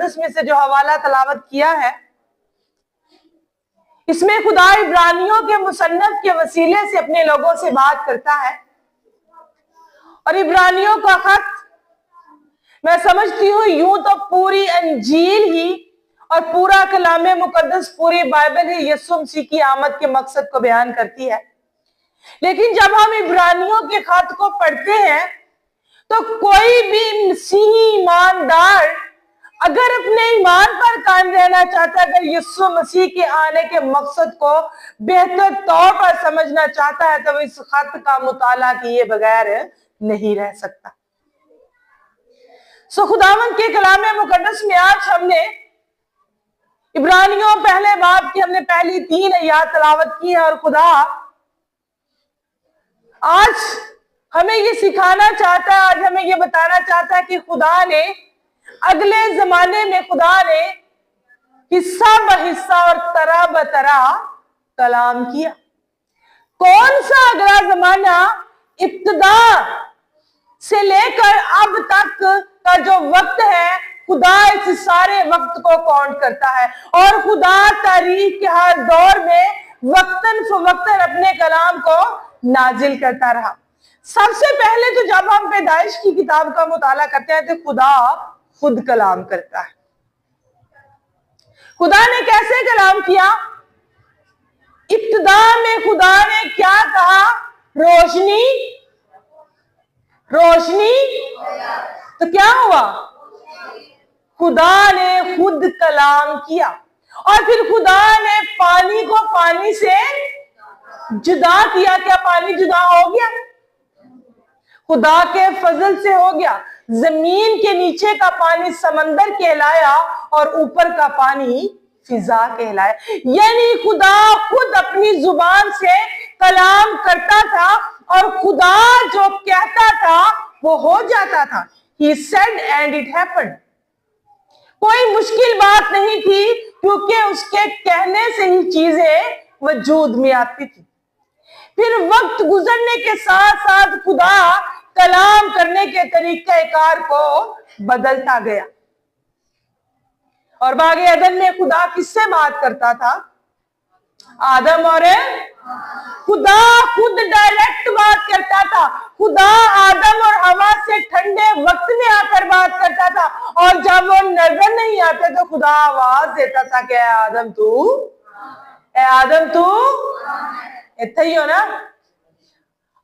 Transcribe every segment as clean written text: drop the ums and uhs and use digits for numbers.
मुकद्दस में से जो हवाला तलावत किया है, इसमें खुदा इब्रानियों के मुसन्नफ के वसीले से अपने लोगों से बात करता है। और इब्रानियों का खत मैं समझती हूं यूं तो पूरी अंजील ही और पूरा कलामे मुकद्दस, पूरी बाइबल ही यीशु मसीह की आमद के मकसद को बयान करती है। लेकिन जब हम इब्रानियों के खत को पढ़ते हैं तो कोई भी मसीही ईमानदार अगर अपने ईमान पर कायम रहना चाहता है, अगर यीशु मसीह के आने के मकसद को बेहतर तौर पर समझना चाहता है, तो वो इस खत का मुताला किए बगैर नहीं रह सकता। सो खुदावंद के कलामे मुकद्दस में आज हमने इब्रानियों पहले बाब की हमने पहली 3 आयत तलावत की है। और खुदा आज हमें ये सिखाना चाहता है, आज हमें ये बताना चाहता है कि खुदा ने अगले जमाने में खुदा ने हिस्सा ब हिस्सा और तरह ब तरह कलाम किया। कौन सा अगला जमाना? इब्तिदा से लेकर अब तक का जो वक्त है, खुदा इस सारे वक्त को काउंट करता है और खुदा तारीख के हर दौर में वक्तन फवक्तन अपने कलाम को नाजिल करता रहा। सबसे पहले तो जब हम पैदाइश की किताब का मुताला करते हैं तो खुदा खुद कलाम करता है। खुदा ने कैसे कलाम किया? इब्तिदा में खुदा ने क्या कहा? रोशनी, रोशनी। तो क्या हुआ? खुदा ने खुद कलाम किया। और फिर खुदा ने पानी को पानी से जुदा किया। क्या पानी जुदा हो गया? खुदा के फजल से हो गया। जमीन के नीचे का पानी समंदर कहलाया और ऊपर का पानी फिजा कहलाया। यानी खुदा खुद अपनी जुबान से कलाम करता था और खुदा जो कहता था वो हो जाता था। He said and it happened। कोई मुश्किल बात नहीं थी क्योंकि उसके कहने से ही चीजें वजूद में आती थी। फिर वक्त गुजरने के साथ साथ खुदा कलाम करने के तरीके कार को बदलता गया। और बागे अदन में खुदा किससे बात करता था? आदम और खुदा खुद डायरेक्ट बात करता था। खुदा आदम और हवा से ठंडे वक्त में आकर बात करता था और जब वो नजर नहीं आते तो खुदा आवाज देता था कि आदम तू, आदम तू इतना ही हो ना।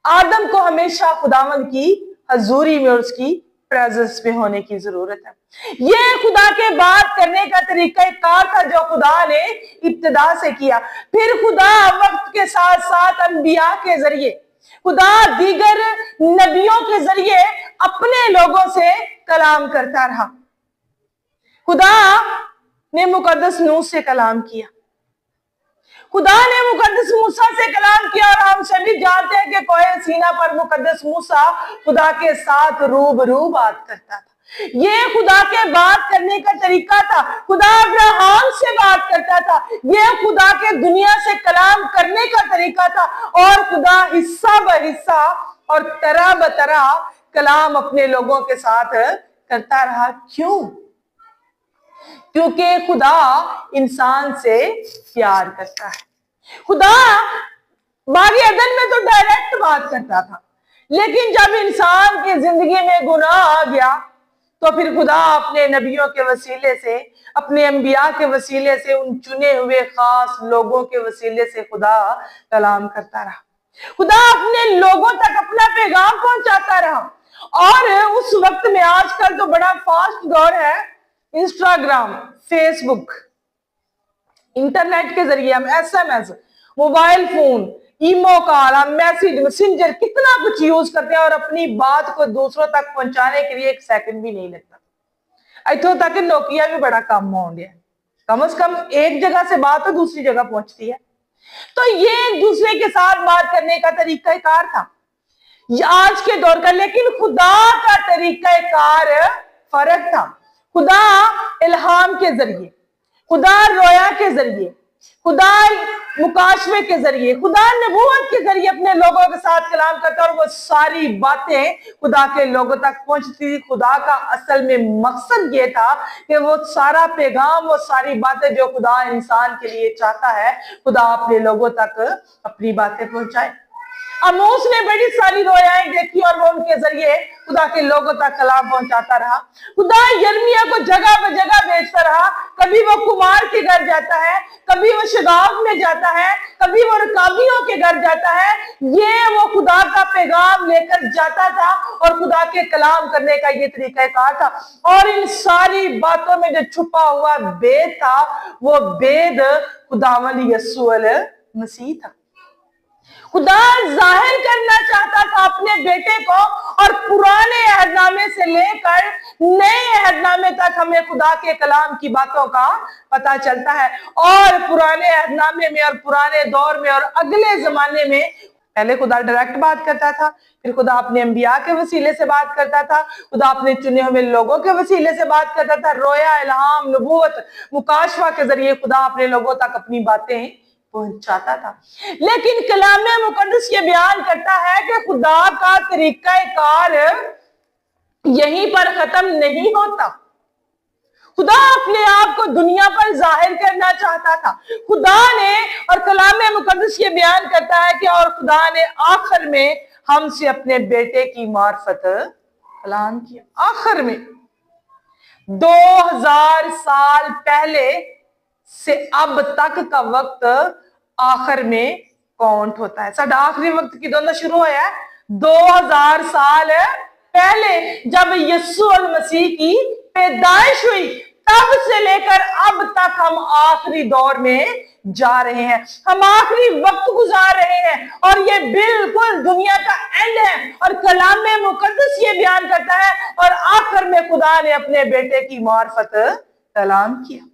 आदम को हमेशा खुदावंद की हजूरी में और उसकी प्रेजेंस में होने की जरूरत है। यह खुदा के बात करने का तरीका कार था जो खुदा ने इब्तिदा से किया। फिर खुदा वक्त के साथ साथ अंबिया के जरिए, खुदा दीगर नबियों के जरिए अपने लोगों से कलाम करता रहा। खुदा ने मुकद्दस नूह से कलाम किया। खुदा ने मुकद्दस मूसा से कलाम किया और हम सभी जानते हैं कि कोहे सीना पर मुकद्दस मूसा खुदा के साथ रूबरू बात करता था। ये खुदा के बात करने का तरीका था। खुदा अब्राहम से बात करता था। ये खुदा के दुनिया से कलाम करने का तरीका था। और खुदा हिस्सा ब हिस्सा और तरह ब तरह कलाम अपने लोगों के साथ करता रहा। क्यों? क्योंकि खुदा इंसान से प्यार करता है। खुदा बागी अदन में तो डायरेक्ट बात करता था, लेकिन जब इंसान की जिंदगी में गुनाह आ गया तो फिर खुदा अपने नबियों के वसीले से, अपने अंबिया के वसीले से, उन चुने हुए खास लोगों के वसीले से खुदा कलाम करता रहा। खुदा अपने लोगों तक अपना पैगाम पहुंचाता रहा। और उस वक्त में, आजकल तो बड़ा फास्ट दौर है, इंस्टाग्राम, फेसबुक, इंटरनेट के जरिए हम SMS, मोबाइल फोन, ईमो कॉल, हम मैसेंजर कितना कुछ यूज करते हैं और अपनी बात को दूसरों तक पहुंचाने के लिए 1 सेकंड भी नहीं लगता। इतों तक नोकिया भी बड़ा कम हो गया, कम से कम एक जगह से बात तो दूसरी जगह पहुंचती है। तो ये एक दूसरे के साथ बात करने का तरीका कार था आज के दौर का। लेकिन खुदा का तरीका कार फर्क था। खुदा इल्हाम के जरिए, खुदा रोया के जरिए, खुदा मुकाशवे के जरिए, खुदा नबूवत के जरिए अपने लोगों के साथ कलाम करता और वो सारी बातें खुदा के लोगों तक पहुंचती थी। खुदा का असल में मकसद ये था कि वो सारा पैगाम, वो सारी बातें जो खुदा इंसान के लिए चाहता है, खुदा अपने लोगों तक अपनी बातें पहुंचाए। आमोस ने बड़ी सारी रोयाएं देखी और वो उनके जरिए खुदा के लोगों तक कलाम पहुंचाता रहा। खुदा यिर्मयाह को जगह ब जगह भेजता रहा। कभी वो कुमार के घर जाता है, कभी वो शगाफ में जाता है, कभी वो रकाबियों के घर जाता है। ये वो खुदा का पैगाम लेकर जाता था और खुदा के कलाम करने का ये तरीकाकार था। और इन सारी बातों में जो छुपा हुआ भेद था, वो भेद खुदावंद यीशु मसीह था। खुदा जाहिर करना चाहता था अपने बेटे को, और पुराने अहदनामे से लेकर नए अहदनामे तक हमें खुदा के कलाम की बातों का पता चलता है। और पुराने अहदनामे में और पुराने दौर में और अगले जमाने में पहले खुदा डायरेक्ट बात करता था, फिर खुदा अपने अंबिया के वसीले से बात करता था, खुदा अपने चुने हुए लोगों के वसीले से बात करता था। रोया, इल्हाम, नबूवत, मुकाशवा के जरिए खुदा अपने लोगों तक अपनी बातें पहुंचाता था। लेकिन कलामे मुकद्दस ये बयान करता है कि खुदा का तरीकाकार यहीं पर खत्म नहीं होता। खुदा अपने आप को दुनिया पर जाहिर करना चाहता था। खुदा ने, और कलामे मुकद्दस ये बयान करता है कि और खुदा ने आखिर में हमसे अपने बेटे की मार्फत कलाम किया। आखिर में 2000 साल पहले से अब तक का वक्त आखिर में काउंट होता है। साडा आखिरी वक्त की दोनों शुरू होया 2000 साल पहले, जब यीशु मसीह की पैदाइश हुई। तब से लेकर अब तक हम आखिरी दौर में जा रहे हैं, हम आखिरी वक्त गुजार रहे हैं, और ये बिल्कुल दुनिया का एंड है। और कलामे मुकद्दस ये बयान करता है, और आखिर में खुदा ने अपने बेटे की मार्फत कलाम किया।